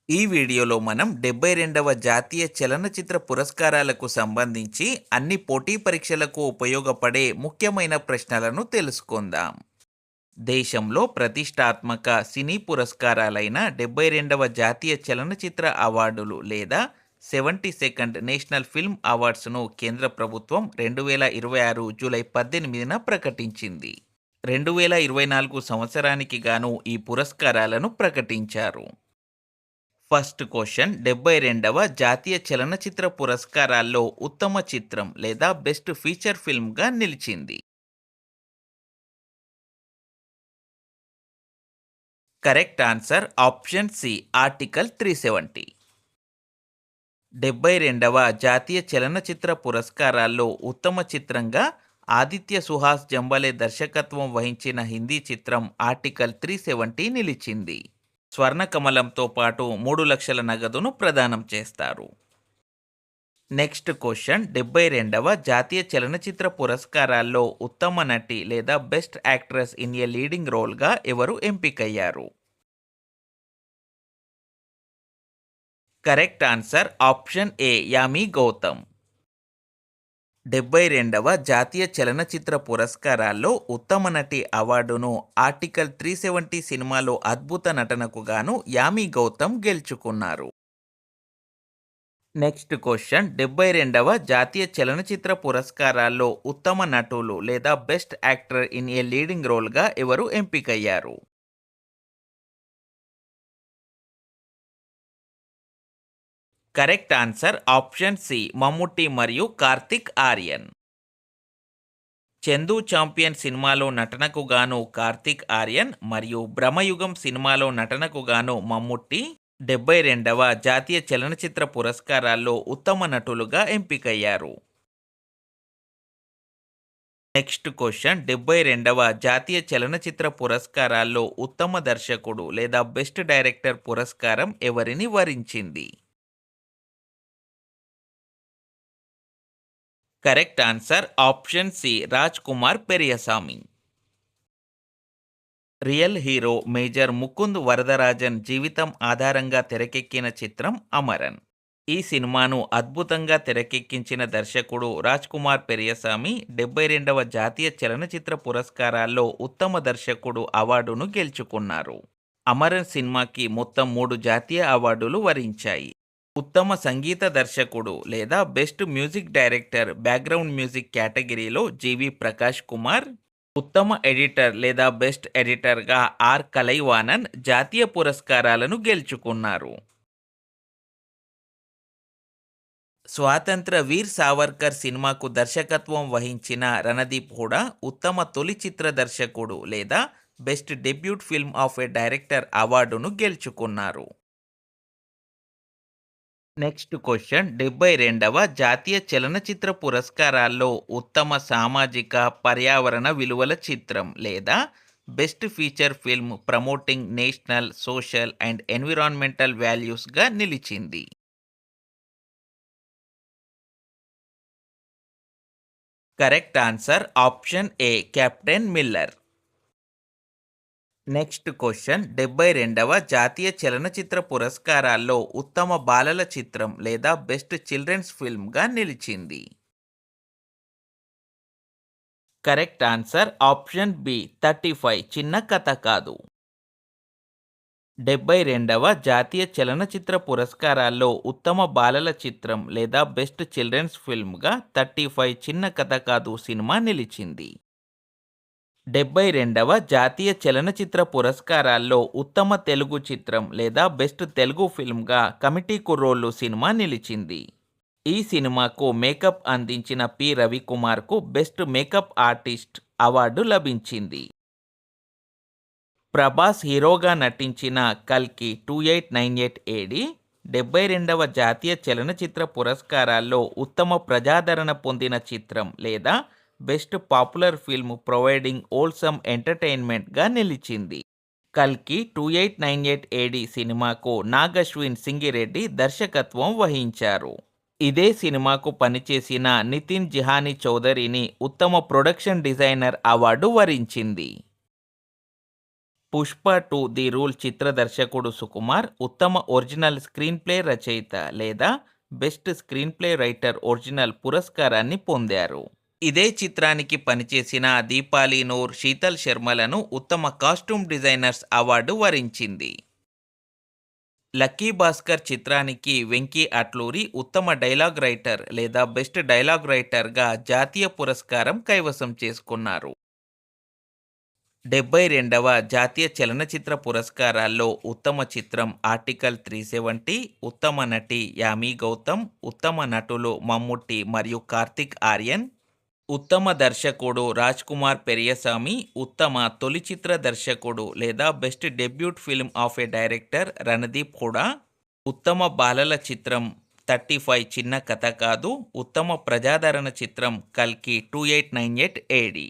ఈ వీడియోలో మనం 72వ జాతీయ చలనచిత్ర పురస్కారాలకు సంబంధించి అన్ని పోటీ పరీక్షలకు ఉపయోగపడే ముఖ్యమైన ప్రశ్నలను తెలుసుకుందాం. దేశంలో ప్రతిష్టాత్మక సినీ పురస్కారాలైన 72వ జాతీయ చలనచిత్ర అవార్డులు లేదా 72nd నేషనల్ ఫిల్మ్ అవార్డ్స్ను కేంద్ర ప్రభుత్వం 2026 జూలై 18న ప్రకటించింది. 2024 సంవత్సరానికి గాను ఈ పురస్కారాలను ప్రకటించారు. ఫస్ట్ క్వశ్చన్ 72వ జాతీయ చలనచిత్ర పురస్కారాల్లో ఉత్తమ చిత్రం లేదా బెస్ట్ ఫీచర్ ఫిల్మ్గా నిలిచింది. Correct answer option C article 370. 72వ జాతీయ చలనచిత్ర పురస్కారాల్లో ఉత్తమ చిత్రంగా ఆదిత్య సుహాస్ జంబలే దర్శకత్వం వహించిన హిందీ చిత్రం ఆర్టికల్ 370 నిలిచింది. స్వర్ణకమలంతో పాటు 3 లక్షల నగదును ప్రదానం చేస్తారు. నెక్స్ట్ క్వశ్చన్ 72వ జాతీయ చలనచిత్ర పురస్కారాల్లో ఉత్తమ నటి లేదా best actress in a leading రోల్గా ఎవరు ఎంపికయ్యారు? Correct answer option A Yami Gautam. 72వ జాతీయ చలనచిత్ర పురస్కారాల్లో ఉత్తమ నటి అవార్డును ఆర్టికల్ 370 సినిమాలో అద్భుత నటనకు గాను యామి గౌతమ్ గెలుచుకున్నారు. నెక్స్ట్ క్వశ్చన్ 72వ జాతీయ చలనచిత్ర పురస్కారాల్లో ఉత్తమ నటులు లేదా best actor in a leading రోల్గా ఎవరు ఎంపికయ్యారు? Correct answer option C Mammootty మరియు కార్తిక్ ఆర్యన్. చందు చాంపియన్ సినిమాలో నటనకు గాను కార్తిక్ ఆర్యన్ మరియు బ్రహ్మయుగం సినిమాలో నటనకు గాను మమ్ముట్టి 72వ జాతీయ చలనచిత్ర పురస్కారాల్లో ఉత్తమ నటులుగా ఎంపికయ్యారు. నెక్స్ట్ క్వశ్చన్ 72వ జాతీయ చలనచిత్ర పురస్కారాల్లో ఉత్తమ దర్శకుడు లేదా బెస్ట్ డైరెక్టర్ పురస్కారం ఎవరిని వరించింది? Correct answer option C Raj Kumar Periyasamy. Real hero major Mukund Varadarajan జీవితం ఆధారంగా తెరకెక్కిన చిత్రం అమరన్. ఈ సినిమాను అద్భుతంగా తెరకెక్కించిన దర్శకుడు రాజ్ కుమార్ పెరియసామి 72వ జాతీయ చలనచిత్ర పురస్కారాల్లో ఉత్తమ దర్శకుడు అవార్డును గెలుచుకున్నారు. అమరన్ సినిమాకి మొత్తం 3 జాతీయ అవార్డులు వరించాయి. ఉత్తమ సంగీత దర్శకుడు లేదా best music director background music కేటగిరీలో జీవి ప్రకాష్ కుమార్, ఉత్తమ ఎడిటర్ లేదా బెస్ట్ ఎడిటర్గా ఆర్ కలైవానన్ జాతీయ పురస్కారాలను గెలుచుకున్నారు. స్వాతంత్ర వీర్ సావర్కర్ సినిమాకు దర్శకత్వం వహించిన రణదీప్ హుడా ఉత్తమ తొలి చిత్ర దర్శకుడు లేదా best debut film of a director అవార్డును గెలుచుకున్నారు. నెక్స్ట్ క్వశ్చన్ 72వ జాతీయ చలనచిత్ర పురస్కారాల్లో ఉత్తమ సామాజిక పర్యావరణ విలువల చిత్రం లేదా best feature film promoting national social and environmental వాల్యూస్గా నిలిచింది. Correct answer option A Captain Miller. Next question 72వ జాతీయ చలనచిత్ర పురస్కారాల్లో ఉత్తమ బాలల చిత్రం లేదా బెస్ట్ చిల్డ్రన్స్ ఫిల్మ్గా నిలిచింది. కరెక్ట్ ఆన్సర్ ఆప్షన్ బి 35 చిన్న కథ కాదు. 72వ జాతీయ చలనచిత్ర పురస్కారాల్లో ఉత్తమ బాలల చిత్రం లేదా బెస్ట్ చిల్డ్రన్స్ ఫిల్మ్గా 35 చిన్న కథ కాదు సినిమా నిలిచింది. 72వ జాతీయ చలనచిత్ర పురస్కారాల్లో ఉత్తమ తెలుగు చిత్రం లేదా బెస్ట్ తెలుగు ఫిల్మ్గా కమిటీ కుర్రోళ్ళు సినిమా నిలిచింది. ఈ సినిమాకు మేకప్ అందించిన పి రవికుమార్కు బెస్ట్ మేకప్ ఆర్టిస్ట్ అవార్డు లభించింది. ప్రభాస్ హీరోగా నటించిన కల్కి 2898 ఏడి 72వ జాతీయ చలనచిత్ర పురస్కారాల్లో ఉత్తమ ప్రజాదరణ పొందిన చిత్రం లేదా best popular film providing wholesome ఎంటర్టైన్మెంట్గా నిలిచింది. కల్కి 2898 ఏడి సినిమాకు నాగశ్విన్ సింగిరెడ్డి దర్శకత్వం వహించారు. ఇదే సినిమాకు పనిచేసిన నితిన్ జిహానీ చౌదరిని ఉత్తమ ప్రొడక్షన్ డిజైనర్ అవార్డు వరించింది. పుష్ప 2 ది రూల్ చిత్ర దర్శకుడు సుకుమార్ ఉత్తమ ఒరిజినల్ స్క్రీన్ ప్లే రచయిత లేదా best screen play writer original పురస్కారాన్ని పొందారు. ఇదే చిత్రానికి పనిచేసిన దీపాలి నూర్, శీతల్ శర్మలను ఉత్తమ కాస్ట్యూమ్ డిజైనర్స్ అవార్డు వరించింది. లక్కీ భాస్కర్ చిత్రానికి వెంకీ అట్లూరి ఉత్తమ డైలాగ్ రైటర్ లేదా బెస్ట్ డైలాగ్ రైటర్గా జాతీయ పురస్కారం కైవసం చేసుకున్నారు. 72వ జాతీయ చలనచిత్ర పురస్కారాల్లో ఉత్తమ చిత్రం ఆర్టికల్ 370, ఉత్తమ నటి యామి గౌతమ్, ఉత్తమ నటులు మమ్ముట్టి మరియు కార్తిక్ ఆర్యన్, ఉత్తమ దర్శకుడు రాజ్ కుమార్ పెరియసామి, ఉత్తమ తొలి చిత్ర దర్శకుడు లేదా best debut film of a director Randeep Hooda, ఉత్తమ బాలల చిత్రం 35 చిన్న కథ కాదు, ఉత్తమ ప్రజాదరణ చిత్రం కల్కి 2898 ఏడి.